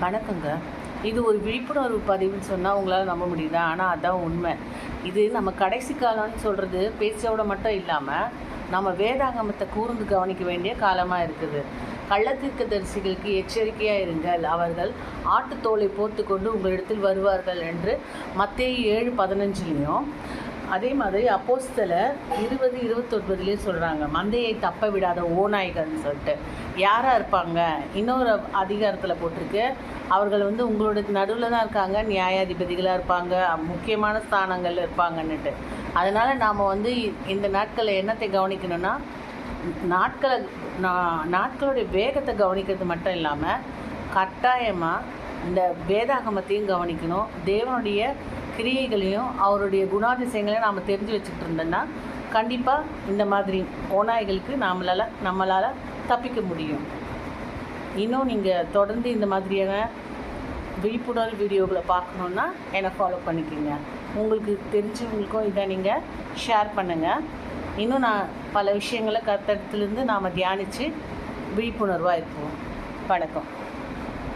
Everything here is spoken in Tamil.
வணக்கங்க. இது ஒரு விழிப்புணர்வு பதிவுன்னு சொன்னால் உங்களால் நம்ப முடியுதா? ஆனால் அதான் உண்மை. இது நம்ம கடைசி காலம்னு சொல்கிறது பேச்சோட மட்டும் இல்லாமல் நம்ம வேதாகமத்தை கூர்ந்து கவனிக்க வேண்டிய காலமாக இருக்குது. கள்ளத்தீர்க்கதரிசிகளுக்கு எச்சரிக்கையாக இருங்கள், அவர்கள் ஆட்டுத்தோலை போர்த்து கொண்டு உங்களிடத்தில் வருவார்கள் என்று மத்தேயு 7:15 அதே மாதிரி அப்போஸ்தலர் 20:29 சொல்கிறாங்க, மந்தையை தப்ப விடாத ஓநாய்கள்னு சொல்லிட்டு. யாராக இருப்பாங்க? இன்னொரு அதிகாரத்தில் போட்டிருக்கு, அவர்கள் உங்களோட நடுவில் தான் இருக்காங்க, நியாயாதிபதிகளாக இருப்பாங்க, முக்கியமான ஸ்தானங்களில் இருப்பாங்கன்னுட்டு. அதனால் நாம் இந்த நாட்களில் என்னத்தை கவனிக்கணும்னா, நாட்களுடைய வேகத்தை கவனிக்கிறது மட்டும் இல்லாமல் கட்டாயமாக இந்த வேதாகமத்தையும் கவனிக்கணும். தேவனுடைய கிரியைகளையும் அவருடைய குணாதிசயங்களையும் நாம் தெரிஞ்சு வச்சுக்கிட்டு இருந்தோன்னா கண்டிப்பாக இந்த மாதிரி ஓநாய்களுக்கு நம்மளால் தப்பிக்க முடியும். இன்னும் நீங்கள் தொடர்ந்து இந்த மாதிரியான விழிப்புணர்வு வீடியோக்களை பார்க்கணுன்னா என்னை ஃபாலோ பண்ணிக்கோங்க. உங்களுக்கு தெரிஞ்சவங்களுக்கும் இதை நீங்கள் ஷேர் பண்ணுங்கள். இன்னும் நான் பல விஷயங்களை கருத்தடத்துலேருந்து நாம் தியானித்து விழிப்புணர்வாக இருப்போம். வணக்கம்.